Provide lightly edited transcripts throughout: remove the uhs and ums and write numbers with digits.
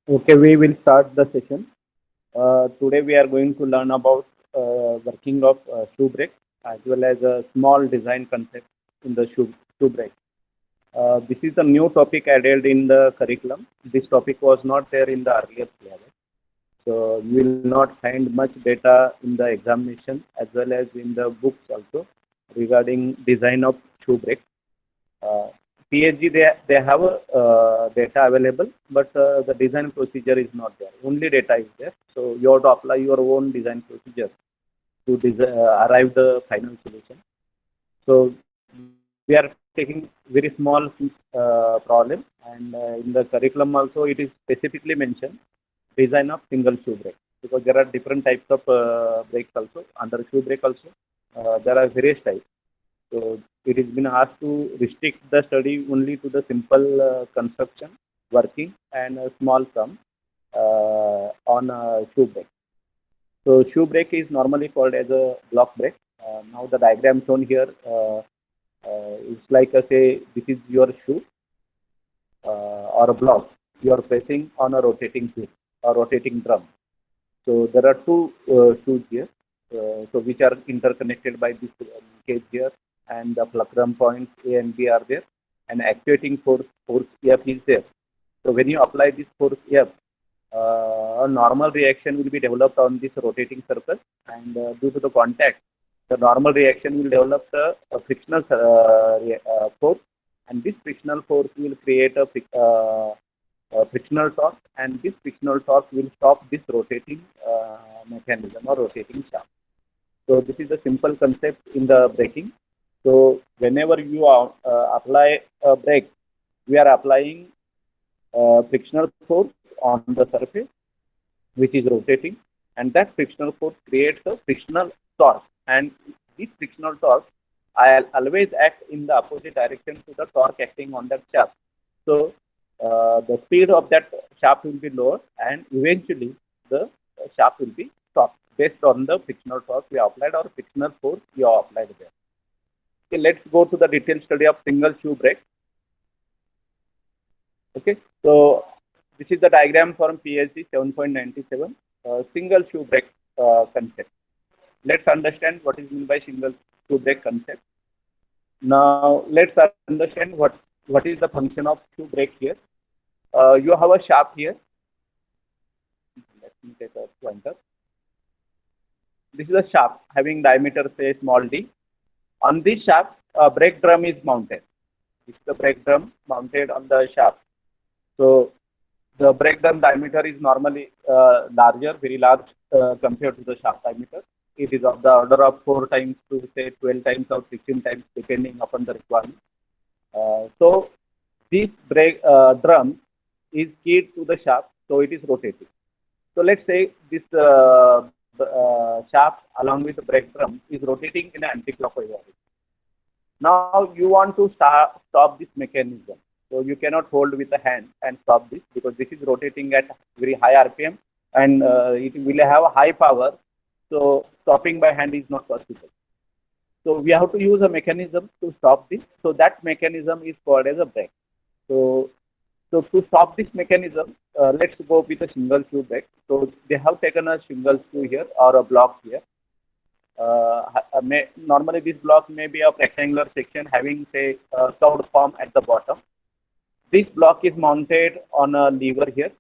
Okay, we will start the session. Today we are going to learn about working of shoe brake as well as a small design concept in the shoe brake. This is a new topic added in the curriculum. This topic was not there in the earlier syllabus. So you will not find much data in the examination as well as in the books also regarding design of shoe brake. Uh, PhD they have data available, but the design procedure is not there. Only data is there. So you have to apply your own design procedure to arrive the final solution. So we are taking very small problem, and in the curriculum also it is specifically mentioned design of single shoe brake, because there are different types of brakes also under shoe brake also. There are various types. So it has been asked to restrict the study only to the simple construction, working, and a small sum on shoe brake. So shoe brake is normally called as a block brake. Now the diagram shown here is like say this is your shoe or a block. You are pressing on a rotating shoe or rotating drum. So there are two shoes here, so which are interconnected by this cage here, and the fulcrum points A and B are there, and actuating force F is there. So when you apply this force F, a normal reaction will be developed on this rotating surface, and due to the contact, the normal reaction will develop a frictional force, and this frictional force will create a frictional torque, and this frictional torque will stop this rotating mechanism or rotating shaft. So this is a simple concept in the braking. So whenever you apply a brake, we are applying frictional force on the surface, which is rotating, and that frictional force creates a frictional torque, and this frictional torque I'll always act in the opposite direction to the torque acting on that shaft. So the speed of that shaft will be lower, and eventually the shaft will be stopped based on the frictional torque we applied or frictional force we have applied there. Okay, let's go to the detailed study of single shoe brake. Okay, so this is the diagram from PhD 7.97, single shoe brake concept. Let's understand what is meant by single shoe brake concept. Now let's understand what is the function of shoe brake here. You have a shaft here. Let me take a pointer. This is a shaft having diameter say small d. On this shaft, a brake drum is mounted. This is the brake drum mounted on the shaft. So the brake drum diameter is normally larger, very large compared to the shaft diameter. It is of the order of 4 times to say 12 times or 16 times depending upon the requirement. So this brake drum is keyed to the shaft, so it is rotating. So let's say this shaft along with the brake drum is rotating in an anti-clockwise direction. Now you want to stop this mechanism. So you cannot hold with the hand and stop this, because this is rotating at very high RPM, and it will have a high power. So stopping by hand is not possible. So we have to use a mechanism to stop this. So that mechanism is called as a brake. So to stop this mechanism, let's go with a single shoe brake. So they have taken a single shoe here or a block here. Normally this block may be a rectangular section having say a curved form at the bottom. This block is mounted on a lever here.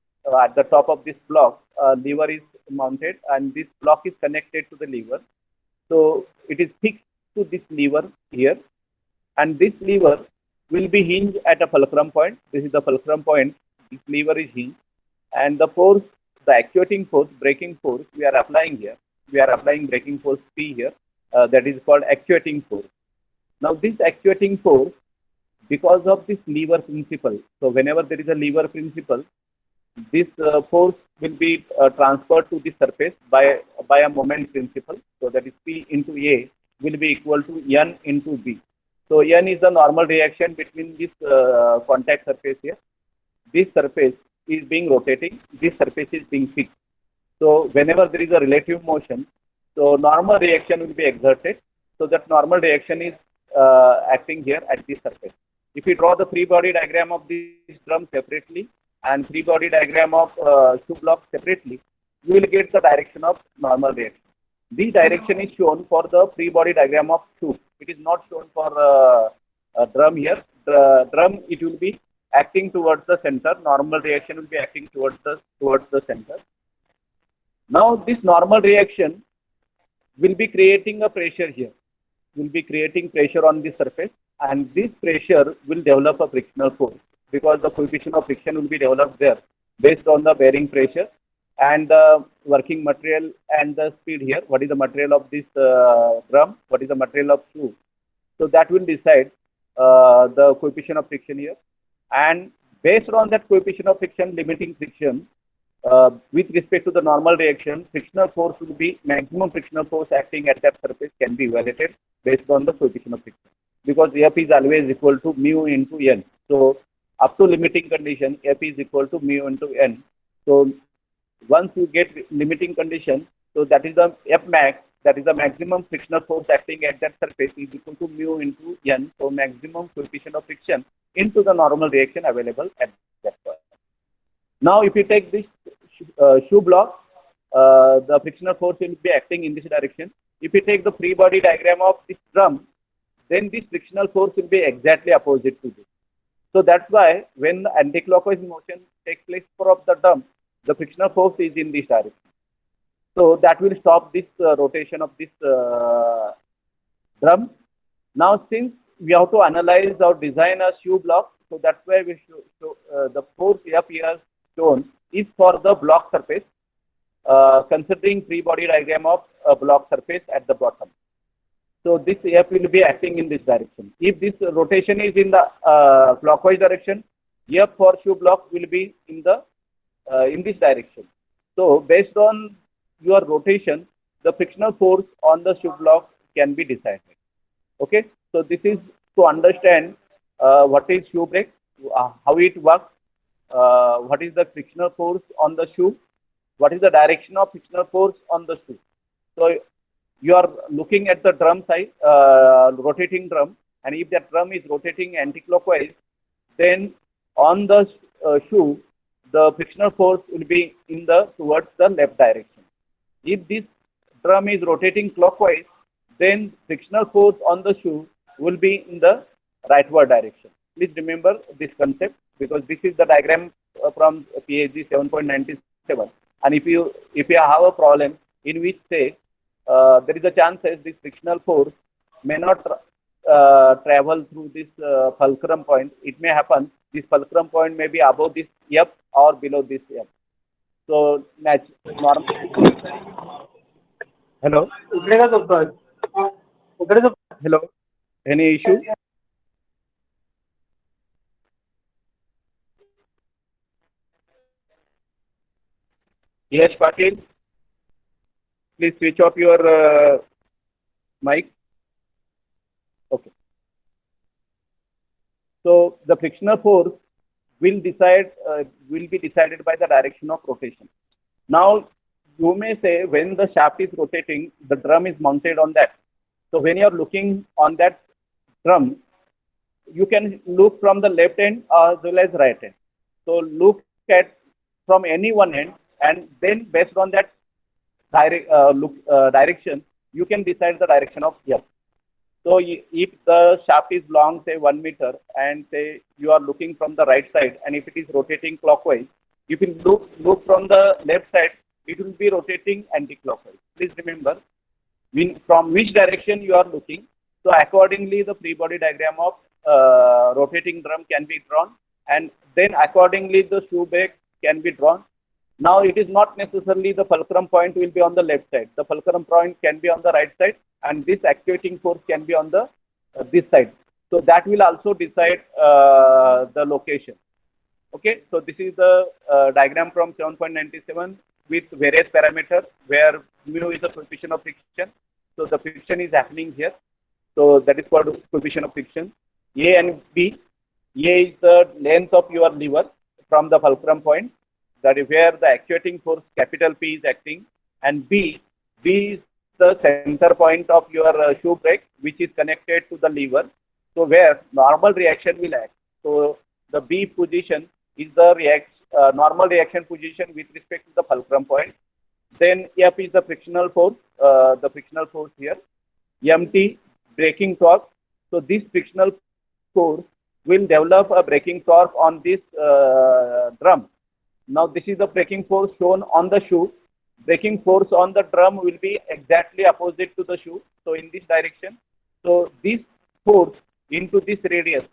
At the top of this block, a lever is mounted, and this block is connected to the lever. So it is fixed to this lever here, and this lever will be hinged at a fulcrum point. This is the fulcrum point. This lever is hinged, and the force, the actuating force, braking force we are applying here. We are applying braking force P here. That is called actuating force. Now this actuating force, because of this lever principle. So whenever there is a lever principle, this force will be transferred to the surface by a moment principle. So that is P into A will be equal to N into B. So N is the normal reaction between this contact surface here. This surface is being rotating. This surface is being fixed. So whenever there is a relative motion, so normal reaction will be exerted. So that normal reaction is acting here at this surface. If we draw the free body diagram of this drum separately, and free body diagram of shoe block separately, you will get the direction of normal reaction. This direction is shown for the free body diagram of shoe. It is not shown for drum here. The drum, it will be acting towards the center. Normal reaction will be acting towards the center. Now this normal reaction will be creating a pressure here. Will be creating pressure on the surface, and this pressure will develop a frictional force because the coefficient of friction will be developed there based on the bearing pressure and the working material and the speed here. What is the material of this drum? What is the material of shoe? So that will decide the coefficient of friction here, and based on that coefficient of friction, limiting friction, with respect to the normal reaction, frictional force will be maximum frictional force acting at that surface can be evaluated based on the coefficient of friction, because F is always equal to mu into N. So up to limiting condition, F is equal to mu into N. So once you get limiting condition, so that is the F max, that is the maximum frictional force acting at that surface is equal to mu into N. So maximum coefficient of friction into the normal reaction available at that point. Now if you take this shoe block, the frictional force will be acting in this direction. If you take the free body diagram of this drum, then this frictional force will be exactly opposite to this. So that's why when the anti-clockwise motion takes place for the drum, the frictional force is in this direction. So that will stop this rotation of this drum. Now since we have to analyze or design a shoe block, so that's why we show the force F here shown is for the block surface, considering free body diagram of a block surface at the bottom. So this F will be acting in this direction. If this rotation is in the clockwise direction, F for shoe block will be in the in this direction. So based on your rotation, the frictional force on the shoe block can be decided. Okay, so this is to understand what is shoe brake, how it works, what is the frictional force on the shoe, what is the direction of frictional force on the shoe. So you are looking at the drum side, rotating drum, and if that drum is rotating anti-clockwise, then on the shoe, the frictional force will be in the towards the left direction. If this drum is rotating clockwise, then frictional force on the shoe will be in the rightward direction. Please remember this concept, because this is the diagram from PhD 7.97. And if you have a problem in which say there is a chance that this frictional force may not travel through this fulcrum point, it may happen this fulcrum point may be above this F or below this F. So hello. Hello. Any issue? Yes, Patil. Please switch off your mic. Okay. So the frictional force will be decided by the direction of rotation. Now you may say when the shaft is rotating, the drum is mounted on that. So when you are looking on that drum, you can look from the left end as well as right end. So look at from any one end, and then based on that direction, you can decide the direction of F. So if the shaft is long, say 1 meter, and say you are looking from the right side, and if it is rotating clockwise, you can look from the left side, it will be rotating anti-clockwise. Please remember from which direction you are looking. So accordingly, the free body diagram of rotating drum can be drawn, and then accordingly the shoe brake can be drawn. Now it is not necessarily the fulcrum point will be on the left side. The fulcrum point can be on the right side, and this actuating force can be on the this side. So that will also decide the location. Okay, so this is the diagram from 7.97 with various parameters where mu is the coefficient of friction. So the friction is happening here. So that is called coefficient of friction. A and B. A is the length of your lever from the fulcrum point. That is where the actuating force capital P is acting, and B is the center point of your shoe brake, which is connected to the lever. So where normal reaction will act. So the B position is the normal reaction position with respect to the fulcrum point. Then F is the frictional force here. MT, braking torque. So this frictional force will develop a braking torque on this drum. Now this is the braking force shown on the shoe. Braking force on the drum will be exactly opposite to the shoe. So in this direction. So this force into this radius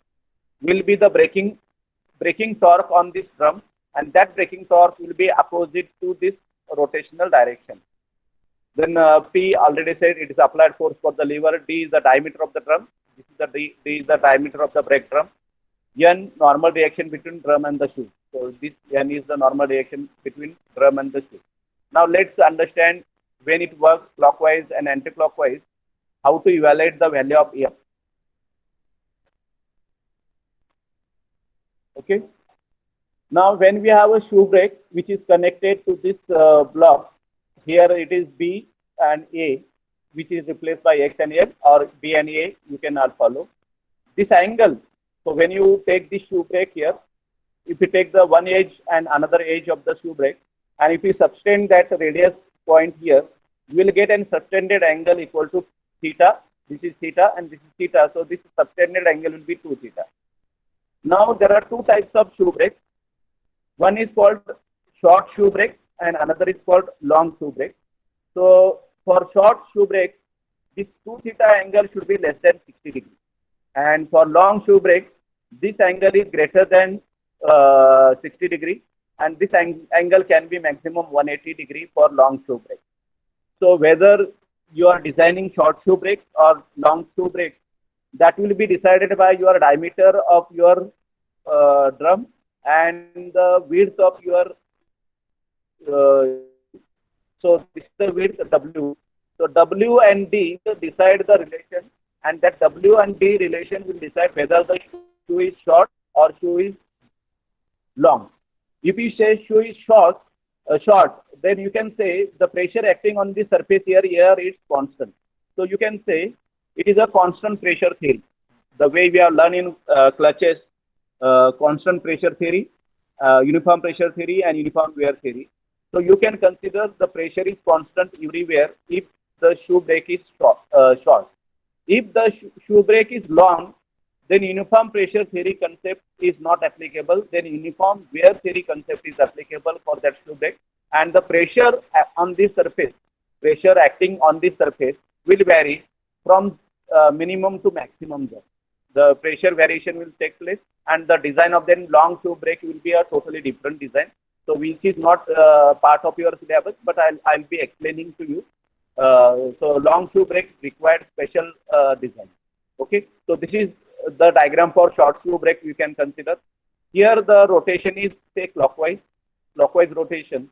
will be the braking torque on this drum, and that braking torque will be opposite to this rotational direction. Then P already said it is applied force for the lever. D is the diameter of the drum. This is the D is the diameter of the brake drum. N, normal reaction between drum and the shoe. So this N is the normal reaction between drum and the shoe. Now let's understand when it works clockwise and anti-clockwise, how to evaluate the value of F. Okay. Now when we have a shoe brake which is connected to this block, here it is B and A, which is replaced by X and F, or B and A, you can all follow. This angle, so when you take the shoe brake here, if you take the one edge and another edge of the shoe brake, and if you subtend that radius point here, you will get an subtended angle equal to theta. This is theta and this is theta. So this subtended angle will be 2 theta. Now there are two types of shoe brakes. One is called short shoe brake and another is called long shoe brake. So for short shoe brake, this 2 theta angle should be less than 60 degrees. And for long shoe brake, this angle is greater than 60 degrees, and this angle can be maximum 180 degrees for long shoe brake. So whether you are designing short shoe brake or long shoe brake, that will be decided by your diameter of your drum and the width of your so this is the width W. So W and D decide the relation, and that W and D relation will decide whether the shoe is short or shoe is long. If you say shoe is short, then you can say the pressure acting on the surface here is constant. So you can say it is a constant pressure theory. The way we are learning clutches, constant pressure theory, uniform pressure theory, and uniform wear theory. So you can consider the pressure is constant everywhere if the shoe brake is short. If the shoe brake is long, then uniform pressure theory concept is not applicable. Then uniform wear theory concept is applicable for that shoe brake, and the pressure on this surface, pressure acting on this surface will vary from minimum to maximum there. The pressure variation will take place, and the design of then long shoe brake will be a totally different design. So which is not part of your syllabus, but I'll be explaining to you. So long shoe brake required special design. Okay, so this is the diagram for short shoe brake you can consider. Here the rotation is say clockwise rotation.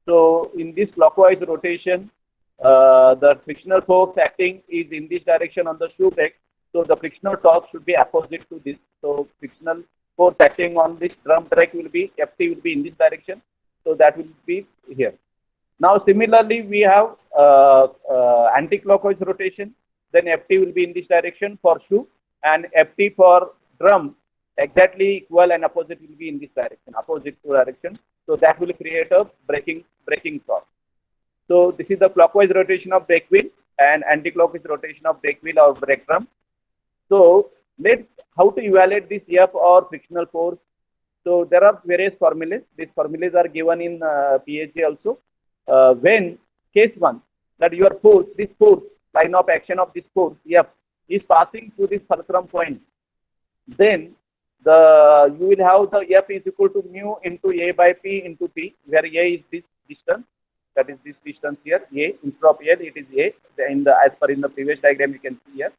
So in this clockwise rotation, the frictional force acting is in this direction on the shoe brake. So the frictional torque should be opposite to this. So frictional force acting on this drum brake will be Ft will be in this direction. So that will be here. Now similarly we have anti-clockwise rotation. Then Ft will be in this direction for shoe, and Ft for drum exactly equal and opposite will be in this direction, opposite to direction. So that will create a braking torque. So this is the clockwise rotation of brake wheel and anti-clockwise rotation of brake wheel or brake drum. So let's how to evaluate this F or frictional force. So there are various formulas. These formulas are given in PhD also. When case 1, that your force, this force, line of action of this force F is passing through this fulcrum point, then you will have the F is equal to mu into A by P into P, where A is this distance, that is this distance here, A, instead of L it is A, as per in the previous diagram you can see here.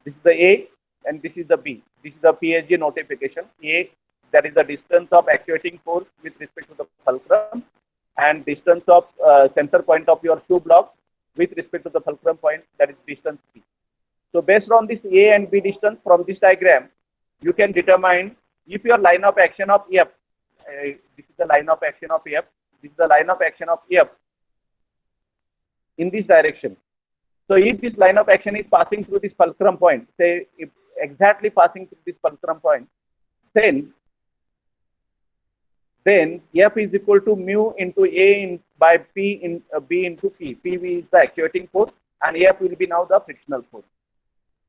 This is the A and this is the B. This is the PhD notification. A, that is the distance of actuating force with respect to the fulcrum, and distance of center point of your shoe block with respect to the fulcrum point, that is distance P. So based on this A and B distance from this diagram, you can determine if your line of action of F, this is the line of action of F, this is the line of action of F in this direction. So if this line of action is passing through this fulcrum point, say if exactly passing through this fulcrum point, then then F is equal to mu into A by P in B into P. P is the actuating force and F will be now the frictional force.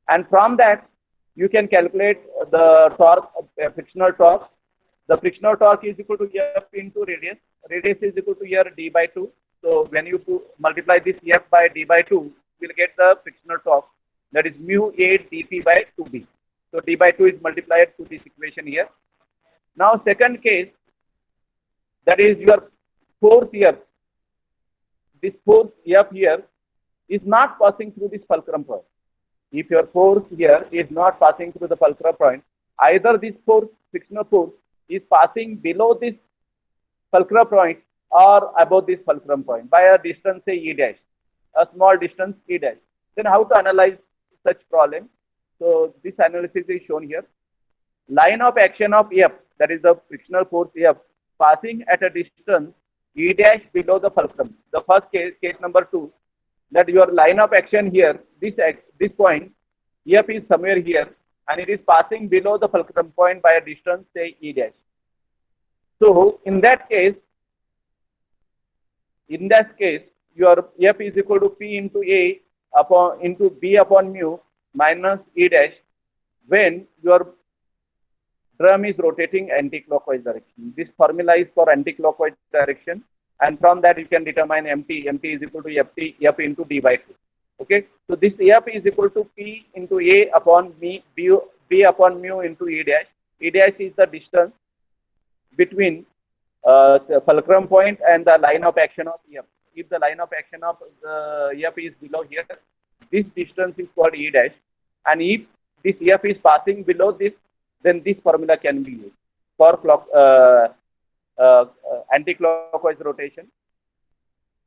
And from that, you can calculate the torque, frictional torque. The frictional torque is equal to F into radius. Radius is equal to here d by 2. So when you multiply this F by d by 2, you will get the frictional torque. That is mu A dP by 2B. So d by 2 is multiplied to this equation here. Now second case, that is your force here. This force F here is not passing through this fulcrum point. If your force here is not passing through the fulcrum point, either this force, frictional force, is passing below this fulcrum point or above this fulcrum point by a distance, say E dash, a small distance E dash. Then how to analyze such problem? So this analysis is shown here. Line of action of F, that is the frictional force F, passing at a distance E dash below the fulcrum. The first case number 2, that your line of action here, this point, F is somewhere here, and it is passing below the fulcrum point by a distance, say E dash. So in that case, your F is equal to P into A into B upon mu minus E dash when your drum is rotating anti-clockwise direction. This formula is for anti-clockwise direction, and from that you can determine MT. MT is equal to F into D by 2. Okay, so this F is equal to P into A upon B upon mu into E dash. E dash is the distance between the fulcrum point and the line of action of F. If the line of action of the F is below here, this distance is called E dash, and if this F is passing below this, then this formula can be used for anti-clockwise rotation.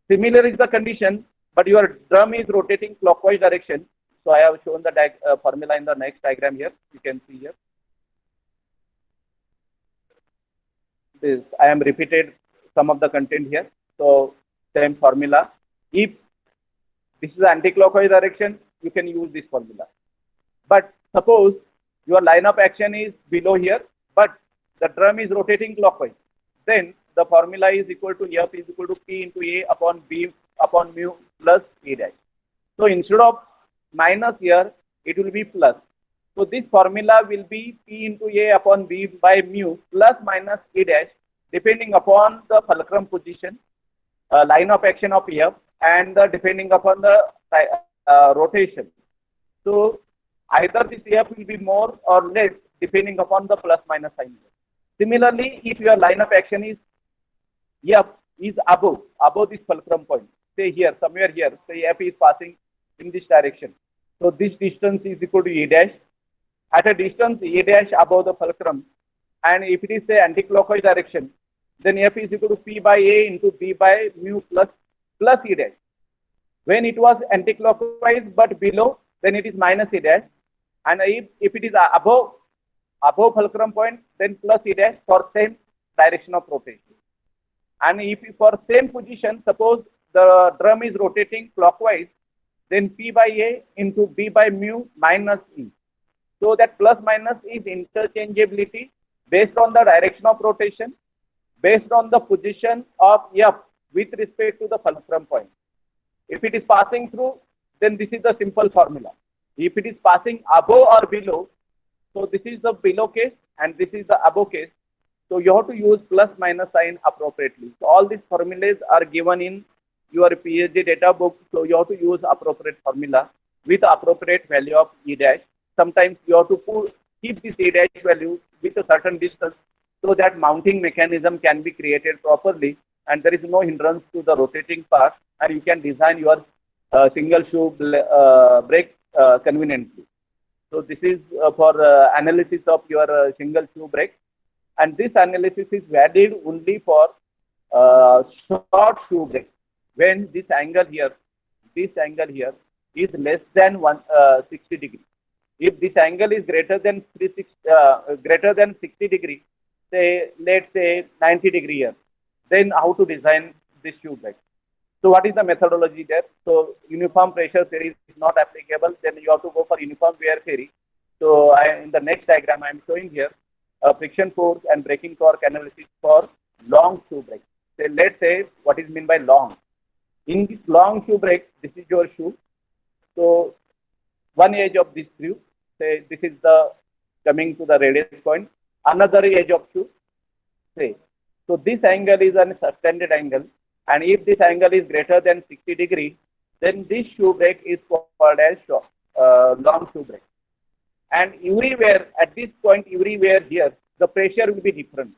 Similar is the condition, but your drum is rotating clockwise direction. So I have shown the formula in the next diagram here. You can see here. This I am repeated some of the content here. So same formula. If this is anti-clockwise direction, you can use this formula. But suppose your line of action is below here, but the drum is rotating clockwise. Then the formula is equal to F is equal to P into A upon B upon mu plus E dash. So instead of minus here, it will be plus. So this formula will be P into A upon B by mu plus minus E dash depending upon the fulcrum position, line of action of F, and depending upon the rotation. So either this F will be more or less depending upon the plus minus sign. Similarly, if your line of action is F is above this fulcrum point, say here, somewhere here, say F is passing in this direction. So this distance is equal to E dash. At a distance E dash above the fulcrum, and if it is say anti-clockwise direction, then F is equal to P by A into B by mu plus E dash. When it was anti-clockwise but below, then it is minus E dash. And if it is above fulcrum point, then plus E dash for same direction of rotation. And if for same position, suppose the drum is rotating clockwise, then P by A into B by mu minus E. So that plus minus is interchangeability based on the direction of rotation, based on the position of F with respect to the fulcrum point. If it is passing through, then this is the simple formula. If it is passing above or below, so this is the below case and this is the above case. So you have to use plus minus sign appropriately. So all these formulas are given in your PhD data book. So you have to use appropriate formula with appropriate value of E dash. Sometimes you have to keep this E dash value with a certain distance so that mounting mechanism can be created properly and there is no hindrance to the rotating part, and you can design your single shoe brake conveniently. So this is for analysis of your single shoe brake, and this analysis is valid only for short shoe brake when this angle here is less than 60 degree. If this angle is greater than 60 degree, say let's say 90 degree here, then how to design this shoe brake? So what is the methodology there? So uniform pressure theory is not applicable. Then you have to go for uniform wear theory. So in the next diagram I am showing here friction force and braking torque analysis for long shoe brake. So let's say what is meant by long. In this long shoe brake, this is your shoe. So one edge of this shoe, say this is the coming to the radius point. Another edge of shoe, say. So this angle is an suspended angle, and if this angle is greater than 60 degree, then this shoe brake is called as long shoe brake. And everywhere at this point, everywhere here, the pressure will be different.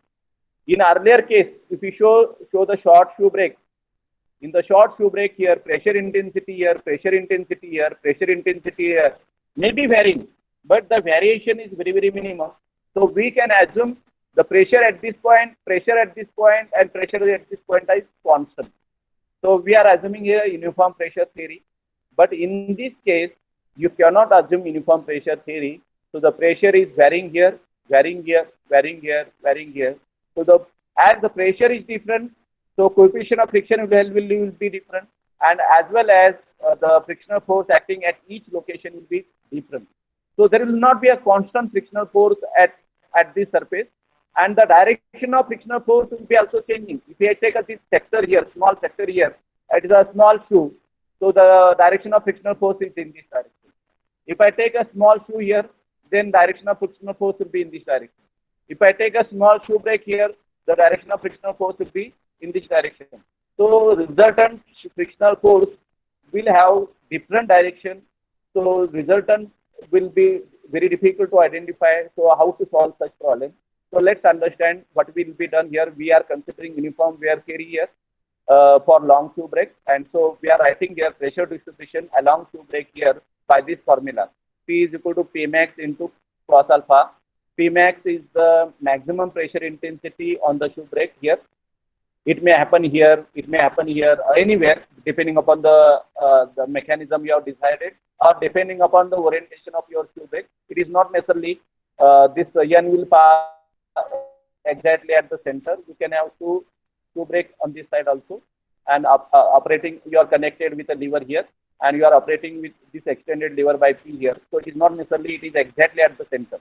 In earlier case, if you show the short shoe brake, in the short shoe brake here, pressure intensity here, pressure intensity here, pressure intensity here may be varying, but the variation is very, very minimum. So we can assume the pressure at this point, pressure at this point, and pressure at this point is constant. So we are assuming here uniform pressure theory. But in this case, you cannot assume uniform pressure theory. So the pressure is varying here, varying here, varying here, varying here. So as the pressure is different, so coefficient of friction will be different, and as well as the frictional force acting at each location will be different. So there will not be a constant frictional force at this surface, and the direction of frictional force will be also changing. If I take this sector here, small sector here, it is a small shoe, so the direction of frictional force is in this direction. If I take a small shoe here, then direction of frictional force will be in this direction. If I take a small shoe brake here, the direction of frictional force will be in this direction. So resultant frictional force will have different direction. So resultant will be very difficult to identify. So how to solve such problem? So let's understand what will be done here. We are considering uniform wear theory here for long shoe brake, and so we are writing here pressure distribution along shoe brake here by this formula. P is equal to P max into cos alpha. P max is the maximum pressure intensity on the shoe brake here. It may happen here, it may happen here, anywhere, depending upon the mechanism you have decided, or depending upon the orientation of your shoe brake. It is not necessarily this N will pass exactly at the center. You can have two brake on this side also, and operating, you are connected with a lever here, and you are operating with this extended lever by P here. So it is not necessarily it is exactly at the center.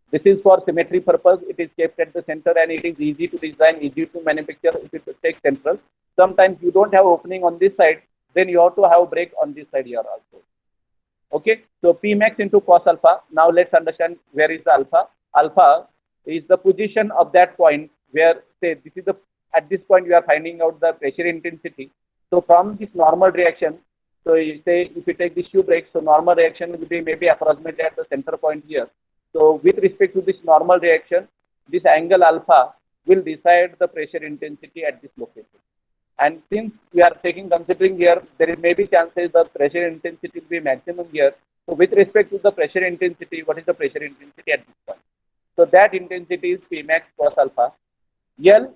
This is for symmetry purpose. It is kept at the center, and it is easy to design, easy to manufacture if it takes central. Sometimes you don't have opening on this side, then you have to have brake on this side here also. Okay, so P max into cos alpha. Now let's understand where is the alpha. Alpha is the position of that point where, say, this is the, at this point you are finding out the pressure intensity. So from this normal reaction, so you say if you take the shoe brake, so normal reaction will be maybe approximately at the center point here. So with respect to this normal reaction, this angle alpha will decide the pressure intensity at this location. And since we are considering here, there may be chances the pressure intensity will be maximum here. So with respect to the pressure intensity, what is the pressure intensity at this point? So that intensity is P max cos alpha. L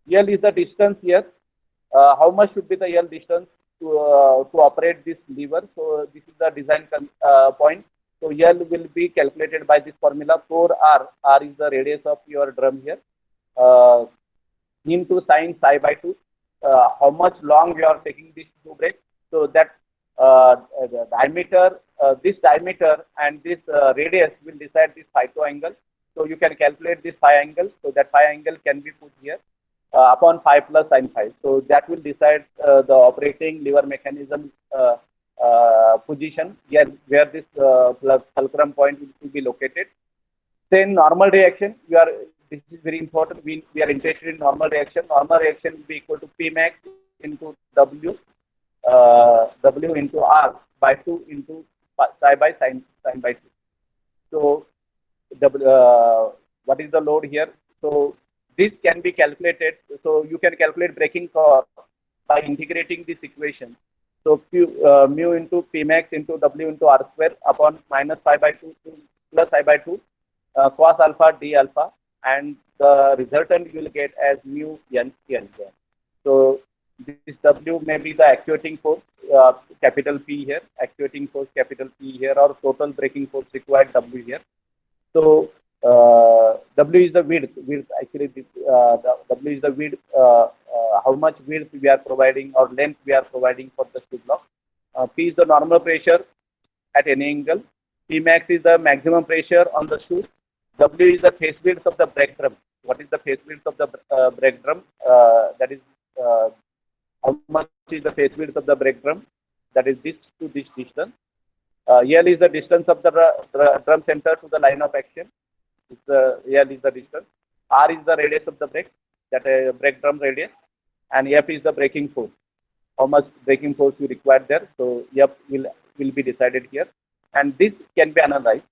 is the distance here. How much should be the L distance to operate this lever? So this is the design point. So L will be calculated by this formula 4R. R is the radius of your drum here. Into sine psi by 2. How much long you are taking this shoe brake? So that the diameter, this diameter and this radius will decide this phi 2 angle. So you can calculate this phi angle. So that phi angle can be put here upon phi plus sine phi. So that will decide the operating lever mechanism position here, where this fulcrum point will be located. Then normal reaction, this is very important. We are interested in normal reaction. Normal reaction will be equal to P max into W, W into R by 2 into psi by sine by 2. So what is the load here? So this can be calculated. So you can calculate braking torque by integrating this equation. So mu into P max into W into R square upon minus psi by 2 to plus psi by 2 cos alpha d alpha, and the resultant you will get as mu n n. So this W may be the actuating force, capital P here, actuating force capital P here, or total braking force required W here. So W is the width actually the W is the width, how much width we are providing or length we are providing for the shoe block. P is the normal pressure at any angle. P max is the maximum pressure on the shoe. W is the face width of the brake drum. what is the face width of the brake drum, that is how much is the face width of the brake drum, that is this to this distance. L is the distance of the drum center to the line of action. L is the distance. R is the radius of the brake, that brake drum radius, and F is the braking force. How much braking force you require there. So F will be decided here, and this can be analyzed.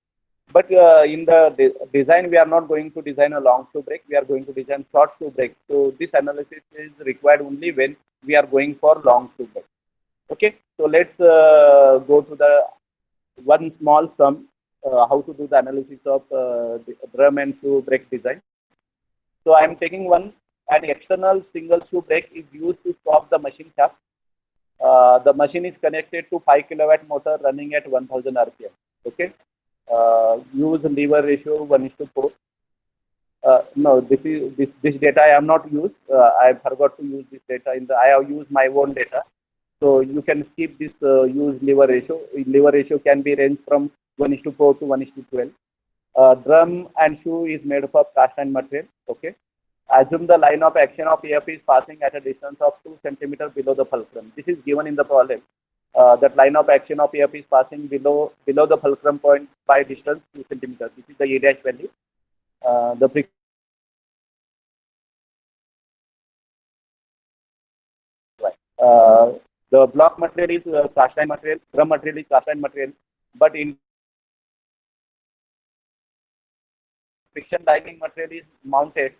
But in the design, we are not going to design a long shoe brake. We are going to design short shoe brake. So this analysis is required only when we are going for long shoe brake. Okay. So let's go to the one small sum, how to do the analysis of the drum and shoe brake design. So I am taking an external single shoe brake is used to stop the machine shaft. The machine is connected to 5 kilowatt motor running at 1000 RPM. Okay. Use lever ratio 1:4. No, this data I have not used. I forgot to use this data I have used my own data. So you can skip this use lever ratio. Lever ratio can be ranged from 1:4 to 1:12. Drum and shoe is made up of cast iron material. Okay. Assume the line of action of AF is passing at a distance of 2 centimeters below the fulcrum. This is given in the problem. That line of action of AF is passing below the fulcrum point by distance 2 centimeters. This is the A dash value. The block material is cast iron material, drum material is cast iron material, but in friction lining material is mounted,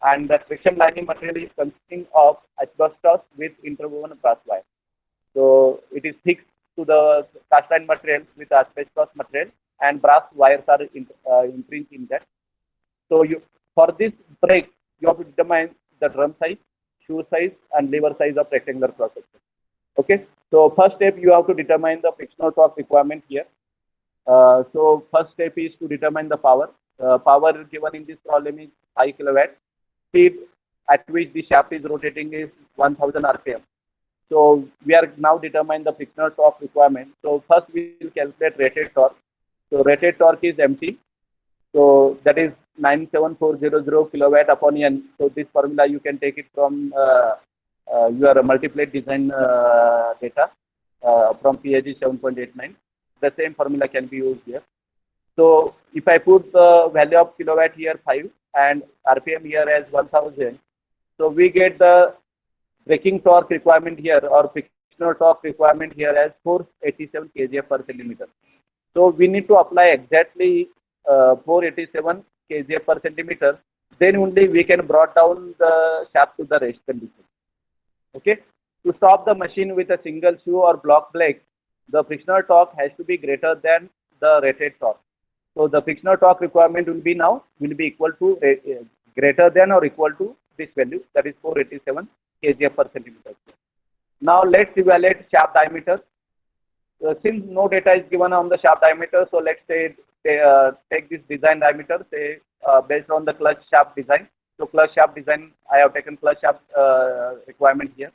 and that friction lining material is consisting of asbestos with interwoven brass wire. So it is fixed to the cast iron material with asbestos material, and brass wires are imprinted in that. So for this brake, you have to determine the drum size, shoe size, and lever size of rectangular cross section. Okay. So first step, you have to determine the frictional torque requirement here. So first step is to determine the power. Power given in this problem is 5 kilowatt. Speed at which the shaft is rotating is 1000 RPM. So we are now determining the frictional torque requirement. So first we will calculate rated torque. So rated torque is MT. So that is 97400 kilowatt upon N. So this formula you can take it from your multiplate design data from PAG 7.89. The same formula can be used here. So if I put the value of kilowatt here 5 and RPM here as 1000, so we get the braking torque requirement here or frictional torque requirement here as 487 kgf per centimeter. So we need to apply exactly 487 kgf per centimeter. Then only we can brought down the shaft to the rest condition. Okay. To stop the machine with a single shoe or block brake, the frictional torque has to be greater than the rated torque. So the frictional torque requirement will be equal to greater than or equal to this value, that is 487 kgf per centimeter. Now let's evaluate shaft diameter. Since no data is given on the shaft diameter, so let's say take this design diameter, say based on the clutch shaft design. So clutch shaft design, I have taken clutch shaft requirement here.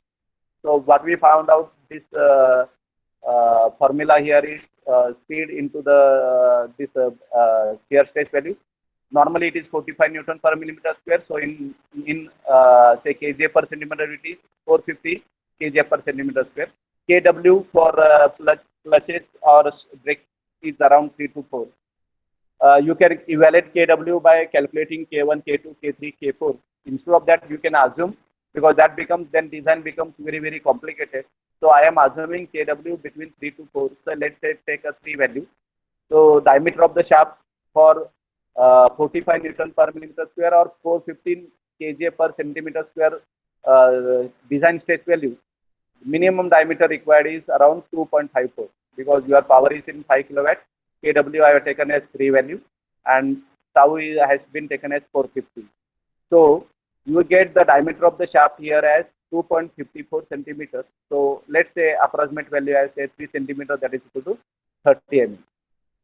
So what we found out, this formula here is speed into the this shear stress value. Normally it is 45 Newton per millimeter square. So in say kgf per centimeter, it is 450 kgf per centimeter square. Kw for clutches or brakes is around 3 to 4. You can evaluate Kw by calculating K1, K2, K3, K4. Instead of that, you can assume, because that becomes, then design becomes very, very complicated. So I am assuming Kw between 3 to 4. So let's say take a 3 value. So diameter of the shaft for 45 Newton per millimeter square or 415 kg per centimeter square design stress value. Minimum diameter required is around 2.54 because your power is in 5 kilowatt. Kw I have taken as 3 value and tau has been taken as 450. So you get the diameter of the shaft here as 2.54 centimeters. So let's say approximate value as say 3 centimeters, that is equal to 30 mm.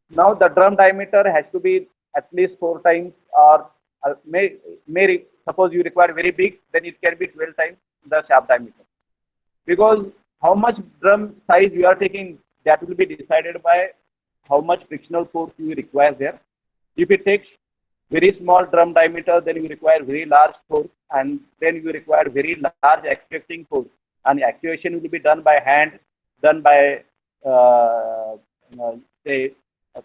Now the drum diameter has to be at least 4 times or suppose you require very big, then it can be 12 times the shaft diameter. Because how much drum size you are taking, that will be decided by how much frictional force you require there. If it takes Very small drum diameter, then you require very large force, and then you require very large actuating force. And actuation will be done by hand, done by say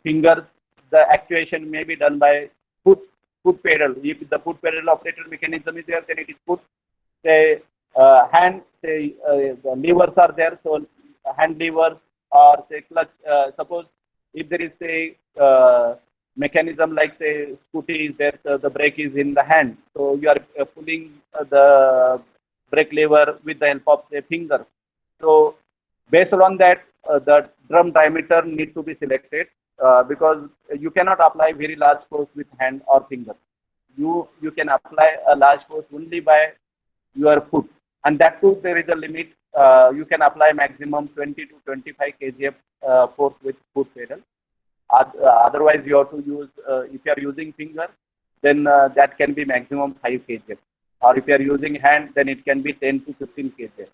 fingers. The actuation may be done by foot pedal. If the foot pedal operated mechanism is there, then it is foot. Say hand, say the levers are there, so hand levers or say clutch. Suppose if there is a mechanism like say scooty is there, so the brake is in the hand, so you are pulling the brake lever with the help of say finger. So based on that, the drum diameter needs to be selected because you cannot apply very large force with hand or finger. You can apply a large force only by your foot, and that too there is a limit. You can apply maximum 20 to 25 kgf force with foot pedal. Otherwise, you have to use, if you are using finger, then that can be maximum 5 kg. Or if you are using hand, then it can be 10 to 15 kg.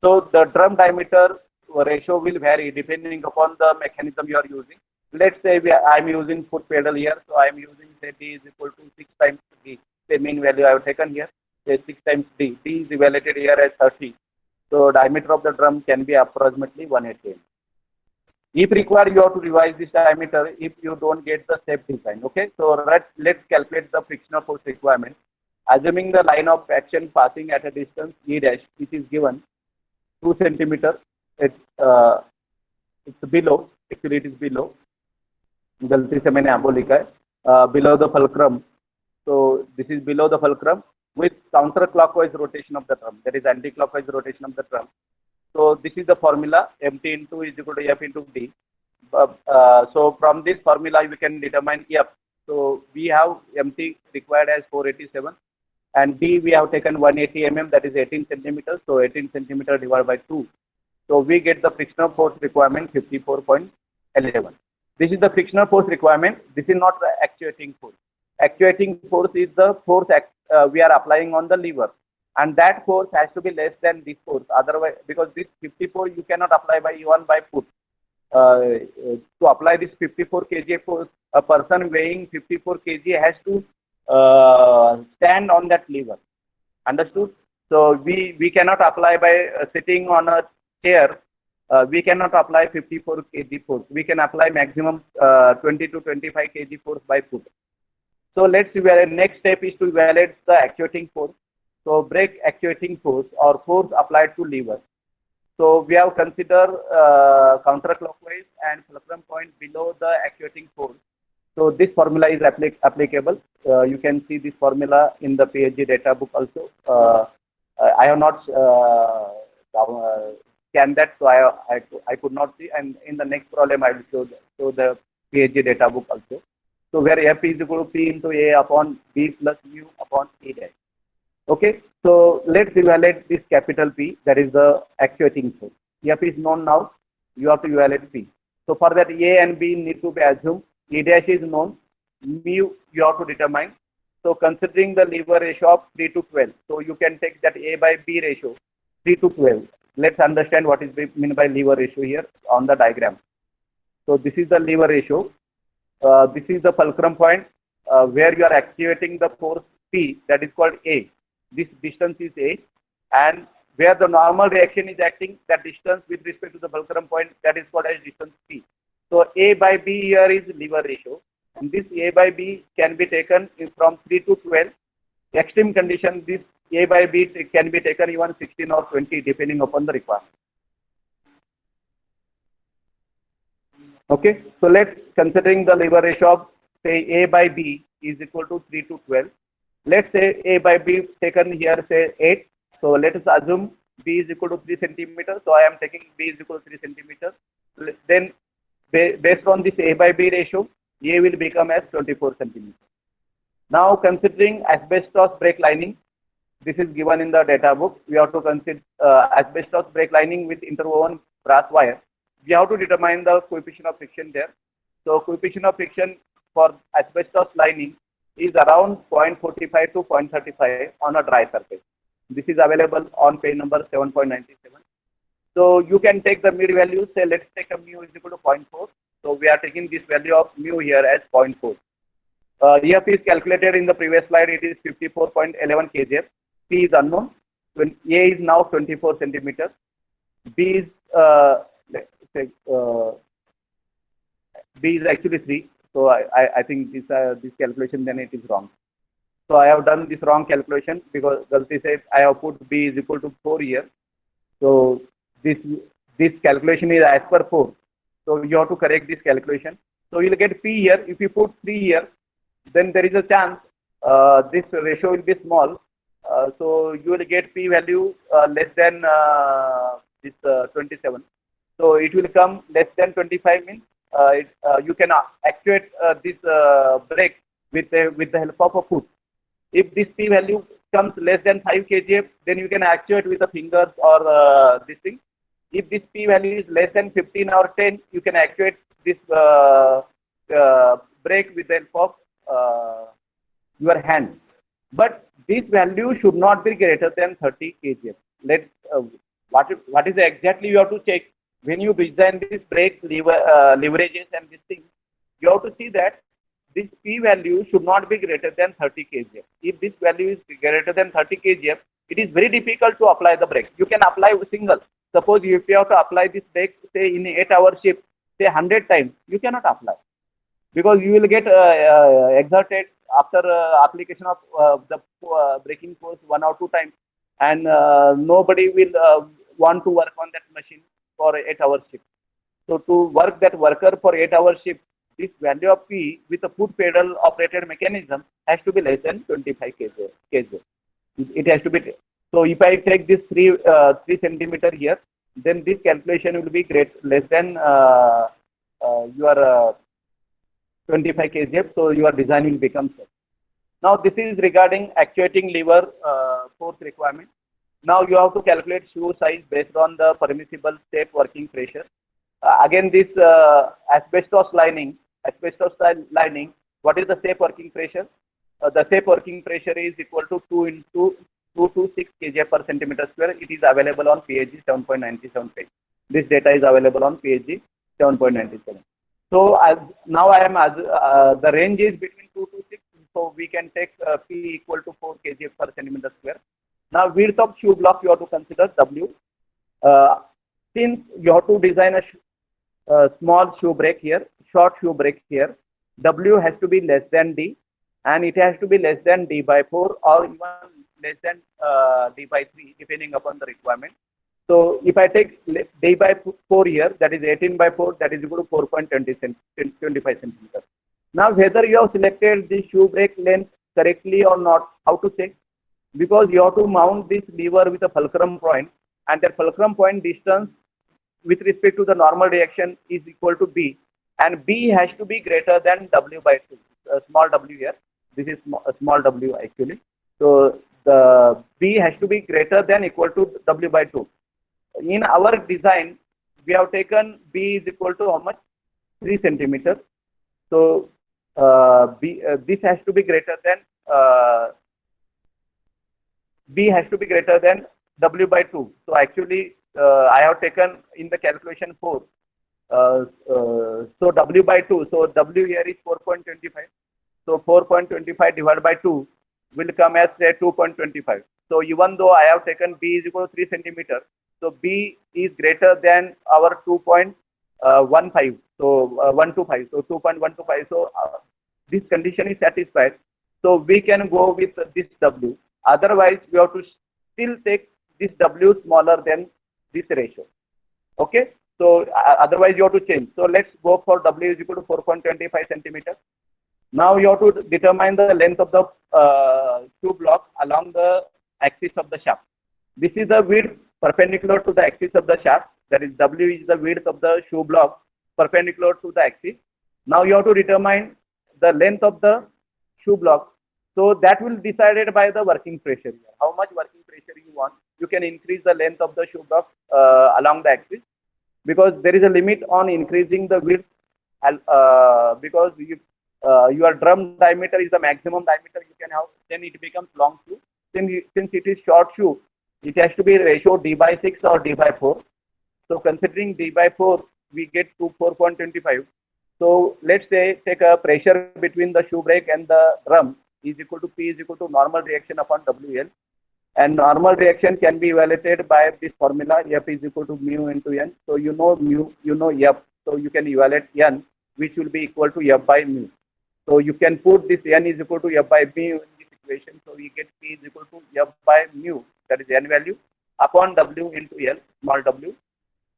So the drum diameter ratio will vary depending upon the mechanism you are using. Let's say I am using foot pedal here, so I am using say D is equal to 6 times D. The mean value I have taken here, say 6 times D. D is evaluated here as 30. So diameter of the drum can be approximately 180 mm. If required, you have to revise this diameter if you don't get the safe design. Okay, so let's calculate the frictional force requirement. Assuming the line of action passing at a distance E dash, which is given 2 centimeter, it's below. Actually, it is below. गलती से मैंने आपको लिखा है below the fulcrum. So this is below the fulcrum with counterclockwise rotation of the drum. That is anti-clockwise rotation of the drum. So this is the formula, mt into is equal to f into d. So from this formula we can determine f. So we have mt required as 487 and d we have taken 180 mm, that is 18 centimeters. So 18 centimeter divided by 2. So we get the frictional force requirement 54.11. This is the frictional force requirement. This is not the actuating force. Actuating force is the force we are applying on the lever, and that force has to be less than this force. Otherwise, because this 54 you cannot apply by even by foot. To apply this 54 kg force, a person weighing 54 kg has to stand on that lever. Understood? So we cannot apply by sitting on a chair. We cannot apply 54 kg force. We can apply maximum 20 to 25 kg force by foot. So let's evaluate. Next step is to evaluate the actuating force. So brake actuating force or force applied to lever. So we have considered counterclockwise and fulcrum point below the actuating force. So this formula is applicable. You can see this formula in the PhD data book also. I have not scanned that, so I could not see. And in the next problem, I will show the PhD data book also. So where F is equal to P into A upon B plus mu upon E dash. Okay, so let's evaluate this capital P, that is the actuating force. F is known now, you have to evaluate P. So for that A and B need to be assumed. E dash is known, mu you have to determine. So considering the lever ratio of 3 to 12, so you can take that A by B ratio 3 to 12. Let's understand what is meant by lever ratio here on the diagram. So this is the lever ratio. This is the fulcrum point where you are activating the force P, that is called A. This distance is A, and where the normal reaction is acting, that distance with respect to the fulcrum point, that is called as distance P. So A by B here is lever ratio, and this A by B can be taken from 3 to 12. Extreme condition, this A by B can be taken even 16 or 20 depending upon the requirement. Okay, so let's considering the lever ratio of say A by B is equal to 3 to 12. Let's say A by B taken here say 8. So let us assume B is equal to 3 centimeters. So I am taking B is equal to 3 centimeters. Then based on this A by B ratio, A will become as 24 centimeters. Now considering asbestos brake lining, this is given in the data book. We have to consider asbestos brake lining with interwoven brass wire. We have to determine the coefficient of friction there. So coefficient of friction for asbestos lining is around 0.45 to 0.35 on a dry surface. This is available on page number 7.97. So you can take the mid value. Say let's take a mu is equal to 0.4. So we are taking this value of mu here as 0.4. F is calculated in the previous slide. It is 54.11 kgf. P is unknown. When A is now 24 centimeters. B is let's say B is actually 3. So I think this calculation then it is wrong. So I have done this wrong calculation because Galti said I have put B is equal to 4 here. So this calculation is as per 4. So you have to correct this calculation. So you will get P here. If you put 3 here, then there is a chance this ratio will be small. So you will get P value less than this 27. So it will come less than 25 means you can actuate this brake with the help of a foot. If this P value comes less than 5 kgf, then you can actuate with the fingers or this thing. If this P value is less than 15 or 10, you can actuate this brake with the help of your hand. But this value should not be greater than 30 kgf. What is exactly you have to check when you design this brake leverages and this thing. You have to see that this P value should not be greater than 30 kgf. If this value is greater than 30 kgf, it is very difficult to apply the brake. You can apply single. Suppose if you have to apply this brake, say in 8-hour shift, say 100 times, you cannot apply because you will get exerted after application of the braking force 1 or 2 times, and nobody will want to work on that machine for 8-hour shift. So to work that worker for 8-hour shift, this value of P with a foot pedal operated mechanism has to be less than 25 kg. It has to be. So if I take this 3 centimeter here, then this calculation will be less than your 25 kgf. So your designing becomes safe. Now this is regarding actuating lever force requirement. Now you have to calculate shoe size based on the permissible step working pressure. Again, this asbestos lining. What is the safe working pressure? The safe working pressure is equal to 2 into 226 kg per centimeter square. It is available on PHG 7.97 page. This data is available on PHG 7.97. So now I am the range is between 2 to 6. So we can take P equal to 4 kg per centimeter square. Now width of shoe block you have to consider W. Since you have to design a small shoe brake here, short shoe brake here, W has to be less than D, and it has to be less than D by 4 or even less than D by 3 depending upon the requirement. So if I take D by 4 here, that is 18 by 4, that is equal to 4.25 centimeters. Now whether you have selected the shoe brake length correctly or not, how to check? Because you have to mount this lever with a fulcrum point, and that fulcrum point distance with respect to the normal reaction is equal to B, and B has to be greater than W by 2. Small w here. This is a small w actually. So the B has to be greater than equal to W by 2. In our design, we have taken B is equal to how much? 3 centimeters. So this has to be greater than B has to be greater than W by 2. So actually, I have taken in the calculation 4. So W by 2. So W here is 4.25. So 4.25 divided by 2 will come as say 2.25. So even though I have taken B is equal to 3 centimeters, so B is greater than our 2.15. So 125. So 2.125. So this condition is satisfied. So we can go with this W. Otherwise, we have to still take this W smaller than this ratio. Okay. So otherwise you have to change. So let's go for W is equal to 4.25 centimeters. Now you have to determine the length of the shoe block along the axis of the shaft. This is the width perpendicular to the axis of the shaft. That is W is the width of the shoe block perpendicular to the axis. Now you have to determine the length of the shoe block. So that will be decided by the working pressure. How much working pressure you want. You can increase the length of the shoe block along the axis, because there is a limit on increasing the width because your drum diameter is the maximum diameter you can have, then it becomes long shoe. Since it is short shoe, it has to be ratio D by 6 or D by 4. So considering D by 4, we get to 4.25. So let's say take a pressure between the shoe brake and the drum is equal to P is equal to normal reaction upon WL. And normal reaction can be evaluated by this formula F is equal to mu into N. So you know mu, you know F. So you can evaluate N, which will be equal to F by mu. So you can put this N is equal to F by mu in this equation. So we get P is equal to F by mu, that is N value, upon W into L, small w.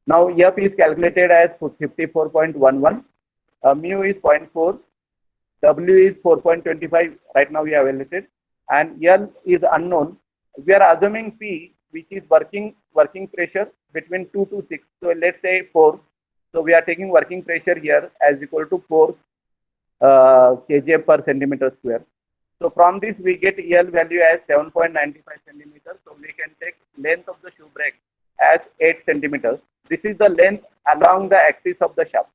Now F is calculated as 54.11, mu is 0.4, W is 4.25, right now we have evaluated, and L is unknown. We are assuming P, which is working pressure between 2 to 6. So let's say 4. So we are taking working pressure here as equal to 4 kJ per centimeter square. So from this we get L value as 7.95 centimeters. So we can take length of the shoe brake as 8 centimeters. This is the length along the axis of the shaft.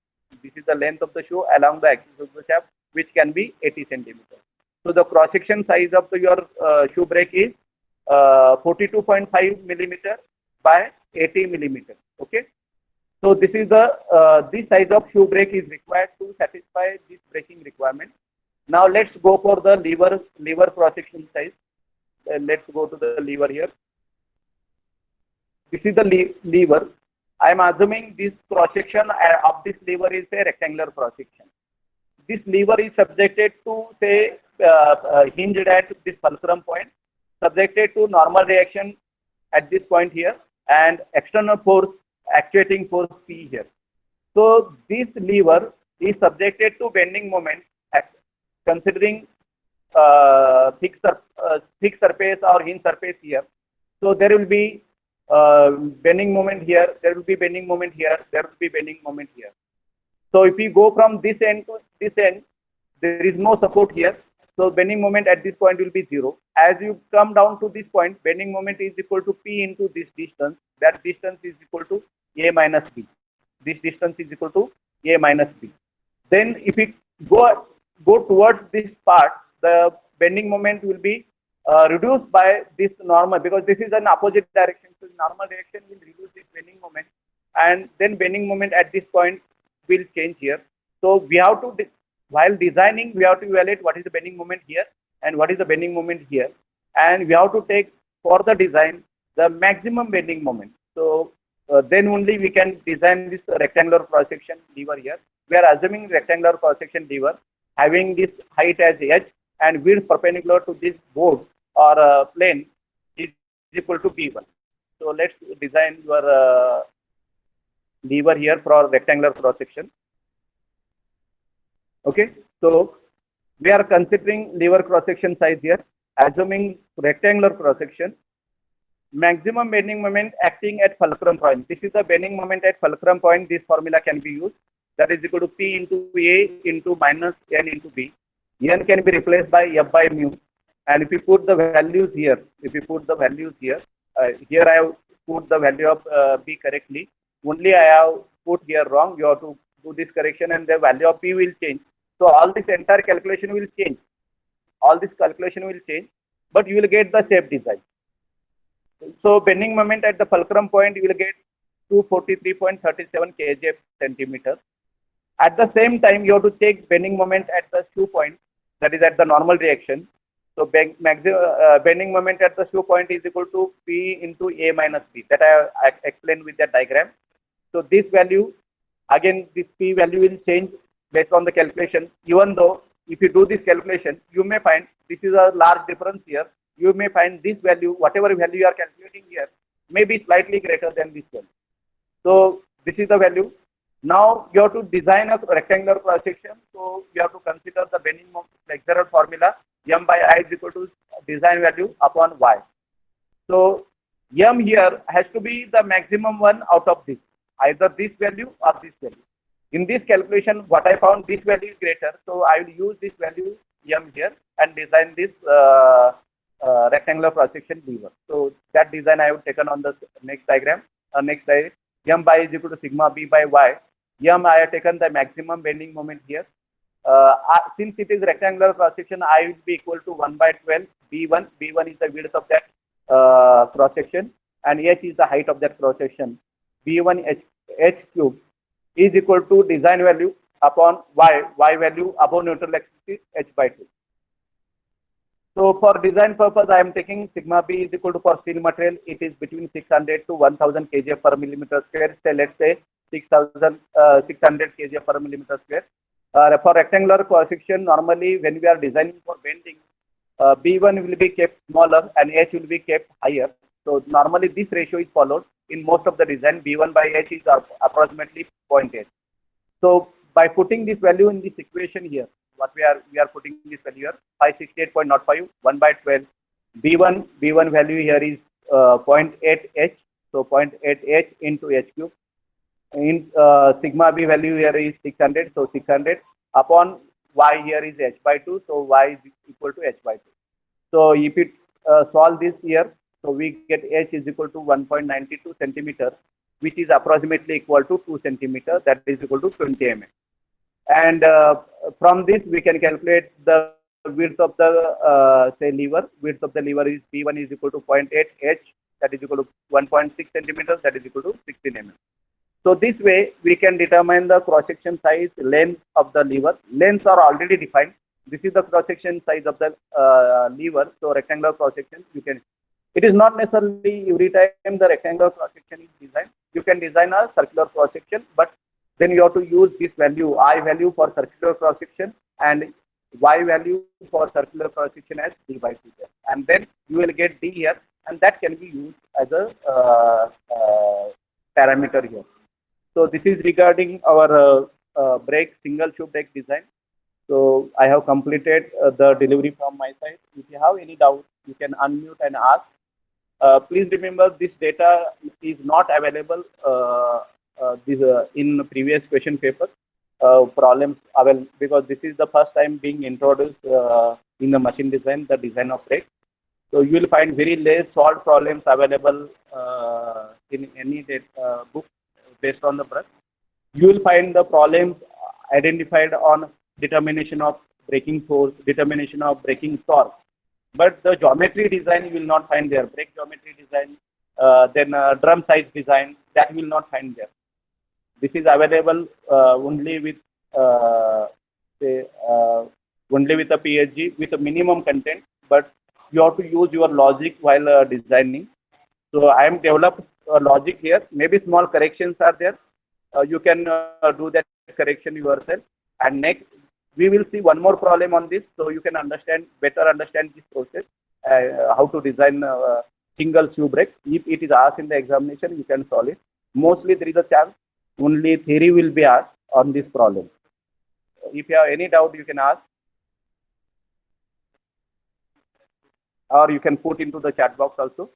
This is the length of the shoe along the axis of the shaft, which can be 80 centimeters. So the cross section size of your shoe brake is 42.5 millimeter by 80 millimeter. Okay. So this is the this size of shoe brake is required to satisfy this braking requirement. Now let's go for the lever cross section size. Let's go to the lever here. This is the lever. I am assuming this cross section of this lever is a rectangular cross section. This lever is subjected to say hinged at this fulcrum point, subjected to normal reaction at this point here, and external force, actuating force P here. So this lever is subjected to bending moment considering fixed surface or hinge surface here. So there will be bending moment here, there will be bending moment here, there will be bending moment here. So if we go from this end to this end, there is no support here. So bending moment at this point will be 0. As you come down to this point, bending moment is equal to P into this distance. That distance is equal to A minus B. This distance is equal to A minus B. Then if we go towards this part, the bending moment will be reduced by this normal, because this is an opposite direction. So normal direction will reduce this bending moment, and then bending moment at this point will change here. So we have to, while designing, we have to evaluate what is the bending moment here and what is the bending moment here, and we have to take for the design the maximum bending moment. So then only we can design this rectangular cross section lever here. We are assuming rectangular cross section lever having this height as h and width perpendicular to this board or plane is equal to B1. So let's design your lever here for rectangular cross section. Okay, so we are considering lever cross section size here, assuming rectangular cross section, maximum bending moment acting at fulcrum point. This is the bending moment at fulcrum point. This formula can be used. That is equal to P into A into minus N into B. N can be replaced by F by mu. And if you put the values here, here I have put the value of B correctly. Only I have put here wrong. You have to do this correction and the value of P will change. So all this entire calculation will change. But you will get the shape design. So bending moment at the fulcrum point, you will get 243.37 kJ centimeters. At the same time, you have to take bending moment at the shoe point, that is at the normal reaction. So bending moment at the shoe point is equal to P into A minus B. That I explained with that diagram. So this value, again, this P value will change based on the calculation. Even though if you do this calculation, you may find this is a large difference here. You may find this value, whatever value you are calculating here, may be slightly greater than this value. So this is the value. Now you have to design a rectangular cross section. So you have to consider the bending moment, like the formula M by I is equal to design value upon Y. So M here has to be the maximum one out of this, either this value or this value. In this calculation, what I found, this value is greater. So I will use this value M here and design this rectangular cross section lever. So that design I have taken on the next diagram. Next slide. M by is equal to sigma B by Y. M I have taken the maximum bending moment here. Since it is rectangular cross section, I will be equal to 1 by 12 B1. B1 is the width of that cross section, and H is the height of that cross section. B1 H cube is equal to design value upon y value above neutral axis is h by 2. So for design purpose, I am taking sigma b is equal to for steel material, it is between 600 to 1000 kg per millimeter square. Say let's say 600 kg per millimeter square. For rectangular cross section, normally when we are designing for bending, B1 will be kept smaller and H will be kept higher. So normally this ratio is followed in most of the design. B1 by H is approximately 0.8. So by putting this value in this equation here, what we are putting this value here 568.05 1 by 12. B1 value here is 0.8 H. So 0.8 H into H cube. In sigma b value here is 600, so 600 upon y here is h by 2, so y is equal to h by 2. So if it solve this here, so we get h is equal to 1.92 centimeter, which is approximately equal to 2 centimeter, that is equal to 20 mm. And from this we can calculate the width of the say lever. Width of the lever is b1 is equal to 0.8 h, that is equal to 1.6 centimeters, that is equal to 16 mm. So this way we can determine the cross-section size, length of the lever. Lengths are already defined. This is the cross-section size of the lever. So rectangular cross-section, you can. It is not necessarily every time the rectangular cross-section is designed. You can design a circular cross-section, but then you have to use this value, I value for circular cross-section and Y value for circular cross-section as d by 2. And then you will get d here, and that can be used as a parameter here. So this is regarding our brake, single shoe brake design. So I have completed the delivery from my side. If you have any doubt, you can unmute and ask. Please remember this data is not available in previous question paper. Problems available because this is the first time being introduced in the machine design, the design of brake. So you will find very less solved problems available in any book based on the brush. You will find the problems identified on determination of braking force, determination of braking torque. But the geometry design you will not find there. Brake geometry design, then drum size design, that you will not find there. This is available only with only with a PhD with a minimum content, but you have to use your logic while designing. So I am developed logic here. Maybe small corrections are there. You can do that correction yourself. And next, we will see one more problem on this, so you can better understand this process, how to design single shoe brake. If it is asked in the examination, you can solve it. Mostly there is a chance only theory will be asked on this problem. If you have any doubt, you can ask, or you can put into the chat box also.